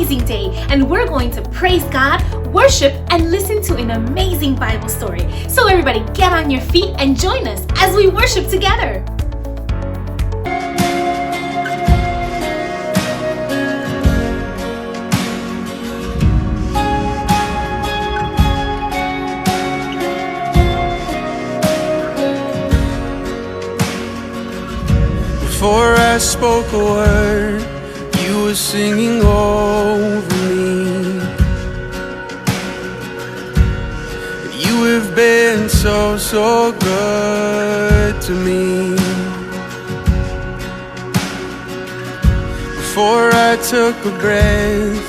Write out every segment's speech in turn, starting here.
amazing day, and we're going to praise God, worship, and listen to an amazing Bible story. So everybody get on your feet and join us as we worship together. Before I spoke a word, you were singing over me. You have been so, so good to me. Before I took a breath,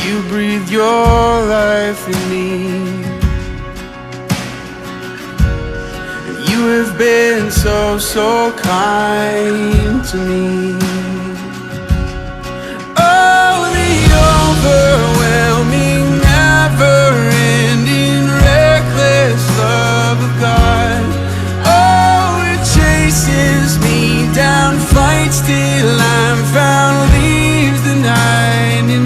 you breathed your life in me. You have been so, so kind to me. Oh, the overwhelming, never-ending, reckless love of God. Oh, it chases me down, fights till I'm found, leaves the 99.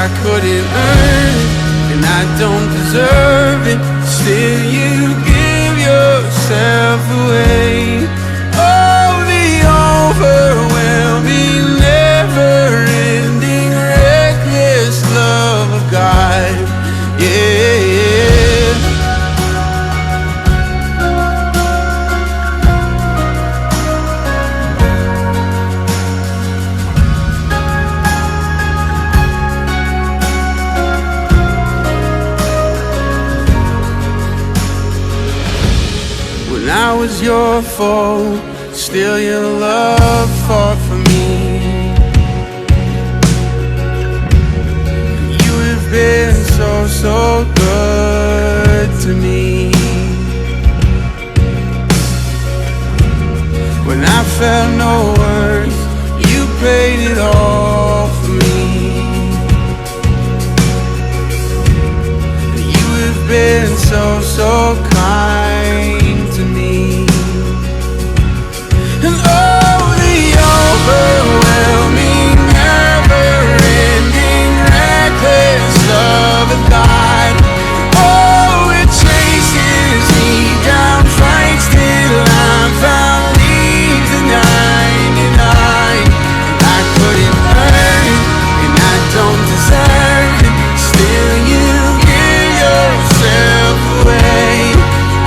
I couldn't earn it, and I don't deserve it. Still you give yourself away. Oh, the overwhelming, never-ending, reckless love of God. Yeah. When I was your foe, still your love fought for me. You have been so, so good to me. When I felt no worth, you paid it all for me. You have been so, so kind to me. And oh, the overwhelming, never-ending, reckless love of God. Oh, it chases me down, fights till I'm found, leaves the 99. And I couldn't earn it, and I don't deserve it. Still you give yourself away.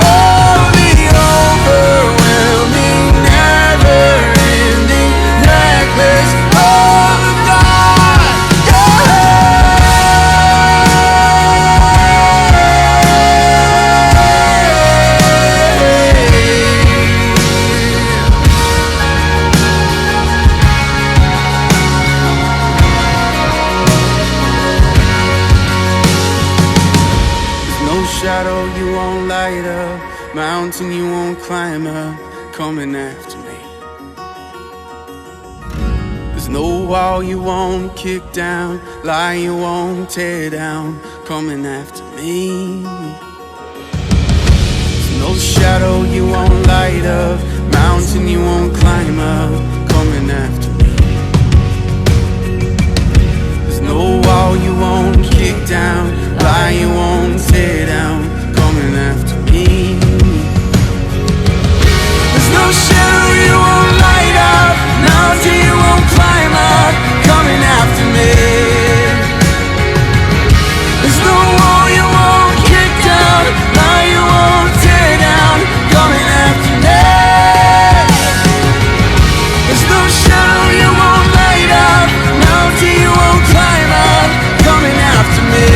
Oh, the overwhelming, never-ending, reckless love of God. There's no shadow you won't light up, mountain you won't climb up, coming after me. There's no wall you won't kick down, lie you won't tear down, coming after me. There's no shadow you won't light up, mountain you won't climb up, coming after me. There's no wall you won't kick down, lie you won't tear down, coming after me. There's no shadow you won't light up, mountain you won't climb up, coming after me. There's no wall you won't kick down, lie you won't tear down, coming after me. There's no shadow you won't light up, mountain you won't climb up, coming after me.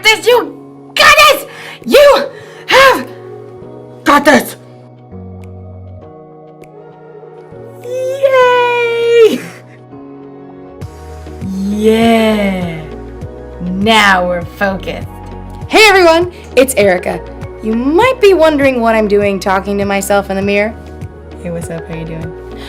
this! You got this! You have got this! Yay! Yeah! Now we're focused. Hey everyone, it's Erica. You might be wondering what I'm doing talking to myself in the mirror. Hey, what's up? How you doing?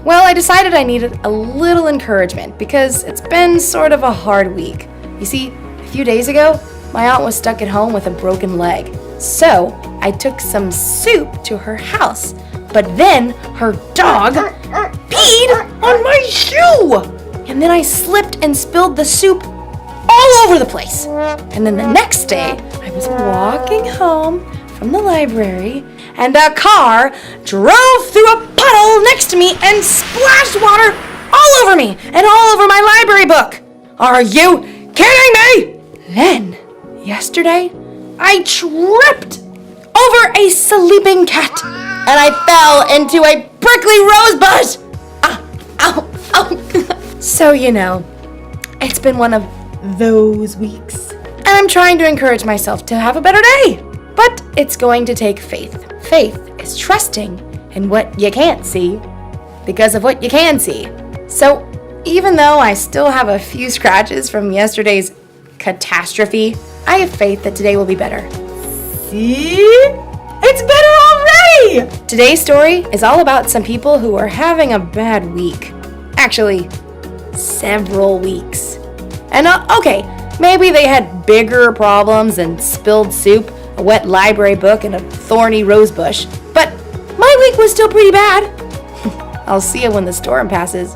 Well, I decided I needed a little encouragement because it's been sort of a hard week. You see, a few days ago, my aunt was stuck at home with a broken leg. So, I took some soup to her house. But then, her dog peed on my shoe! And then I slipped and spilled the soup all over the place. And then the next day, I was walking home from the library and a car drove through a puddle next to me and splashed water all over me and all over my library book. Are you kidding me? Then, yesterday, I tripped over a sleeping cat and I fell into a prickly rose bush. Ow. So, it's been one of those weeks. And I'm trying to encourage myself to have a better day. But it's going to take faith. Faith is trusting in what you can't see because of what you can see. So even though I still have a few scratches from yesterday's catastrophe, I have faith that today will be better. See? It's better already! Today's story is all about some people who are having a bad week. Actually, several weeks. And okay, maybe they had bigger problems than spilled soup, a wet library book, and a thorny rose bush. But my week was still pretty bad. I'll see you when the storm passes.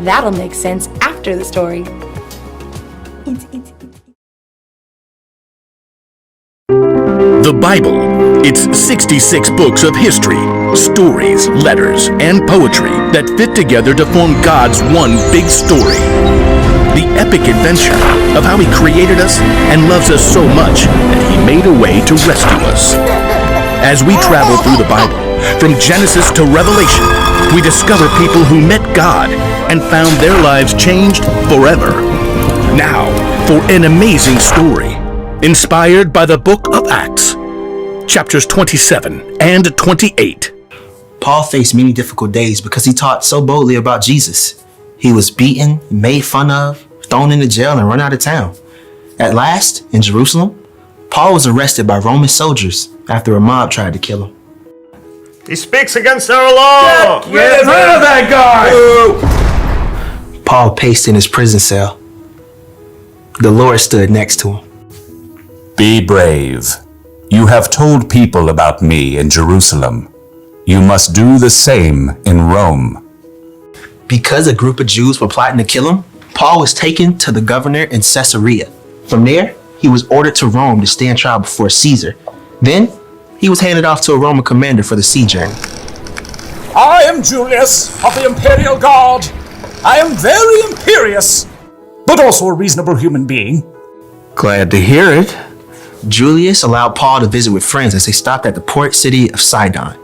That'll make sense after the story. The Bible. It's 66 books of history, stories, letters, and poetry that fit together to form God's one big story. The epic adventure of how He created us and loves us so much that He made a way to rescue us. As we travel through the Bible, from Genesis to Revelation, we discover people who met God and found their lives changed forever. Now, for an amazing story, inspired by the book of Acts, chapters 27 and 28. Paul faced many difficult days because he taught so boldly about Jesus. He was beaten, made fun of, thrown into jail, and run out of town. At last, in Jerusalem, Paul was arrested by Roman soldiers after a mob tried to kill him. He speaks against our law! Get rid of that guy! Paul paced in his prison cell. The Lord stood next to him. Be brave. You have told people about me in Jerusalem. You must do the same in Rome. Because a group of Jews were plotting to kill him, Paul was taken to the governor in Caesarea. From there, he was ordered to Rome to stand trial before Caesar. Then, he was handed off to a Roman commander for the sea journey. I am Julius of the Imperial Guard. I am very imperious, but also a reasonable human being. Glad to hear it. Julius allowed Paul to visit with friends as they stopped at the port city of Sidon.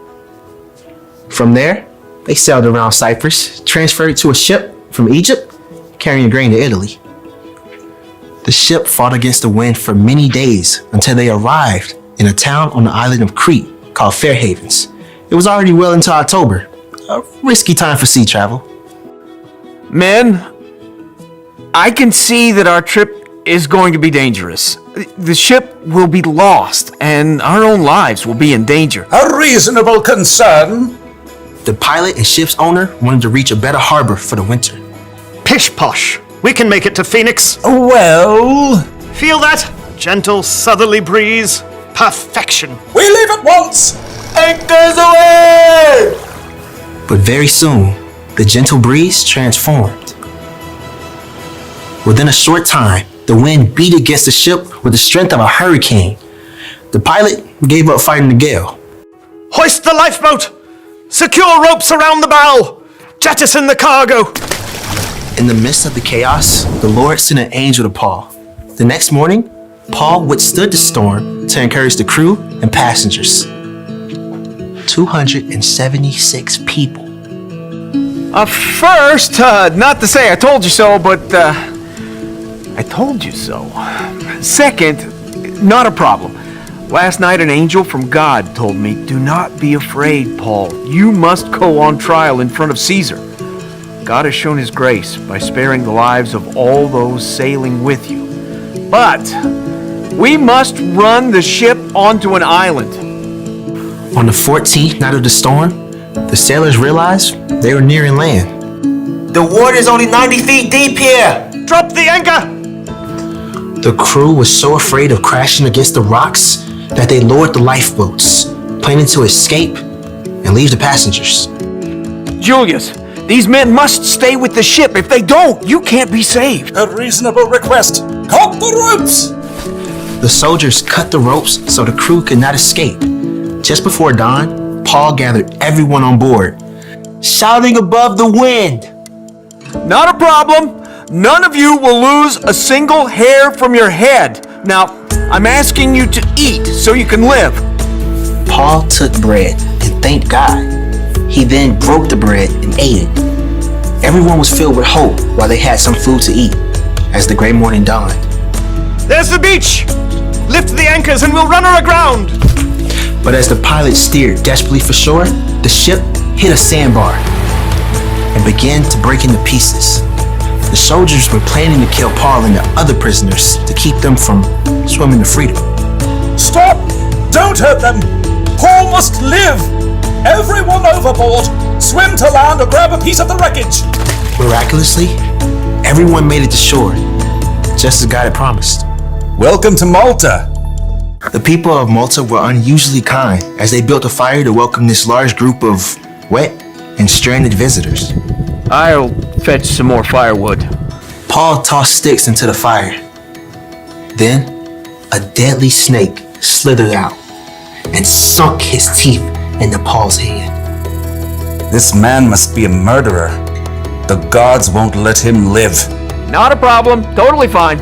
From there, they sailed around Cyprus, transferred to a ship from Egypt, carrying grain to Italy. The ship fought against the wind for many days until they arrived in a town on the island of Crete called Fair Havens. It was already well into October, a risky time for sea travel. Men, I can see that our trip is going to be dangerous. The ship will be lost, and our own lives will be in danger. A reasonable concern. The pilot and ship's owner wanted to reach a better harbor for the winter. Pish posh. We can make it to Phoenix. Well, Feel that? Gentle southerly breeze. Perfection. we leave at once. Anchors away! But very soon, the gentle breeze transformed. Within a short time, the wind beat against the ship with the strength of a hurricane. The pilot gave up fighting the gale. Hoist the lifeboat. Secure ropes around the bow. Jettison the cargo. In the midst of the chaos, the Lord sent an angel to Paul. The next morning, Paul withstood the storm to encourage the crew and passengers. 276 people. First, not to say I told you so, but I told you so. Second, not a problem. Last night an angel from God told me, "Do not be afraid, Paul. You must go on trial in front of Caesar." God has shown his grace by sparing the lives of all those sailing with you. But we must run the ship onto an island. On the 14th night of the storm, the sailors realized they were nearing land. The water's only 90 feet deep here. Drop the anchor. The crew was so afraid of crashing against the rocks that they lowered the lifeboats, planning to escape and leave the passengers. Julius, these men must stay with the ship. If they don't, you can't be saved. A reasonable request. Cut the ropes! The soldiers cut the ropes so the crew could not escape. Just before dawn, Paul gathered everyone on board, shouting above the wind, Not a problem. None of you will lose a single hair from your head. Now, I'm asking you to eat so you can live. Paul took bread and thanked God. He then broke the bread and ate it. Everyone was filled with hope while they had some food to eat as the gray morning dawned. There's the beach. Lift the anchors and we'll run her aground. But as the pilot steered desperately for shore, the ship hit a sandbar and began to break into pieces. The soldiers were planning to kill Paul and the other prisoners to keep them from swimming to freedom. Stop! Don't hurt them! Paul must live! Everyone overboard! Swim to land or grab a piece of the wreckage! Miraculously, everyone made it to shore, just as God had promised. Welcome to Malta. The people of Malta were unusually kind as they built a fire to welcome this large group of wet and stranded visitors. I'll fetch some more firewood. Paul tossed sticks into the fire. Then, a deadly snake slithered out and sunk his teeth into Paul's hand. This man must be a murderer. The gods won't let him live. Not a problem. Totally fine.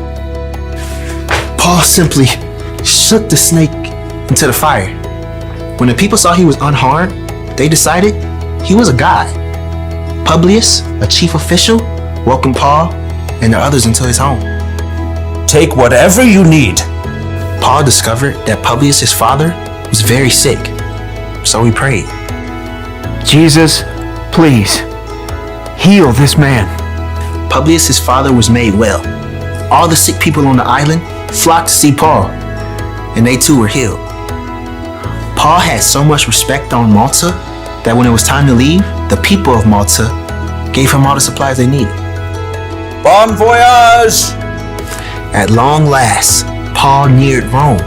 Paul simply shook the snake into the fire. When the people saw he was unharmed, they decided he was a god. Publius, a chief official, welcomed Paul and the others into his home. Take whatever you need. Paul discovered that Publius' father was very sick, so he prayed. Jesus, please, heal this man. Publius' father was made well. All the sick people on the island flocked to see Paul, and they too were healed. Paul had so much respect on Malta that when it was time to leave, the people of Malta gave him all the supplies they needed. Bon voyage! At long last, Paul neared Rome.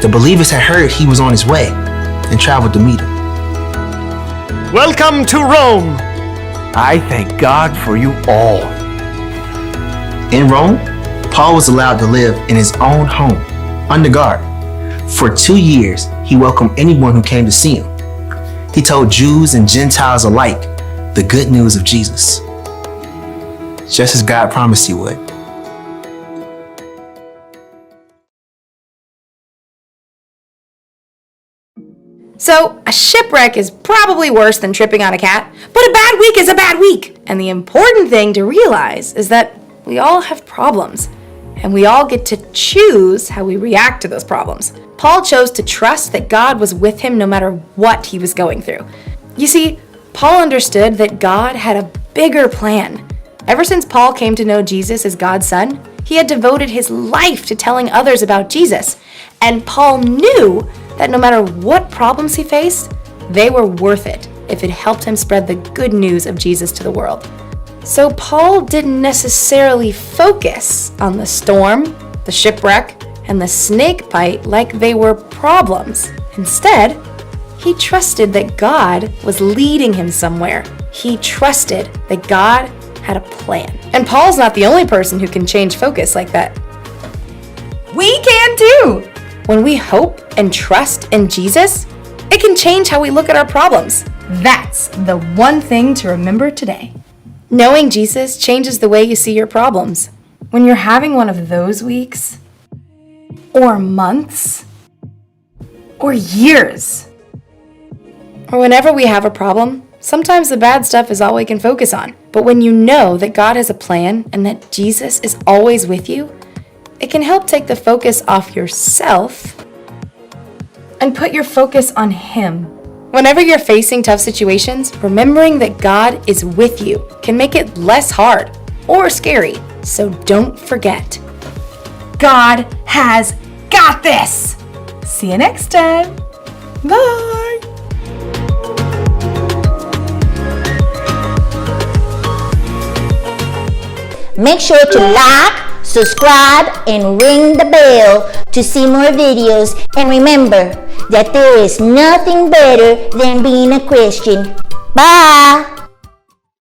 The believers had heard he was on his way and traveled to meet him. Welcome to Rome. I thank God for you all. In Rome, Paul was allowed to live in his own home, under guard. For 2 years, he welcomed anyone who came to see him. He told Jews and Gentiles alike the good news of Jesus, just as God promised he would. So, a shipwreck is probably worse than tripping on a cat, but a bad week is a bad week. And the important thing to realize is that we all have problems, and we all get to choose how we react to those problems. Paul chose to trust that God was with him no matter what he was going through. You see, Paul understood that God had a bigger plan. Ever since Paul came to know Jesus as God's son, he had devoted his life to telling others about Jesus. And Paul knew that no matter what problems he faced, they were worth it if it helped him spread the good news of Jesus to the world. So Paul didn't necessarily focus on the storm, the shipwreck, and the snake bite like they were problems. Instead, he trusted that God was leading him somewhere. He trusted that God had a plan. And Paul's not the only person who can change focus like that. We can too! When we hope and trust in Jesus, it can change how we look at our problems. That's the one thing to remember today. Knowing Jesus changes the way you see your problems. When you're having one of those weeks, or months, or years, or whenever we have a problem, sometimes the bad stuff is all we can focus on. But when you know that God has a plan and that Jesus is always with you, it can help take the focus off yourself and put your focus on Him. Whenever you're facing tough situations, remembering that God is with you can make it less hard or scary. So don't forget, God has got this. See you next time. Bye. Make sure to like, subscribe, and ring the bell to see more videos. And remember that there is nothing better than being a Christian. Bye!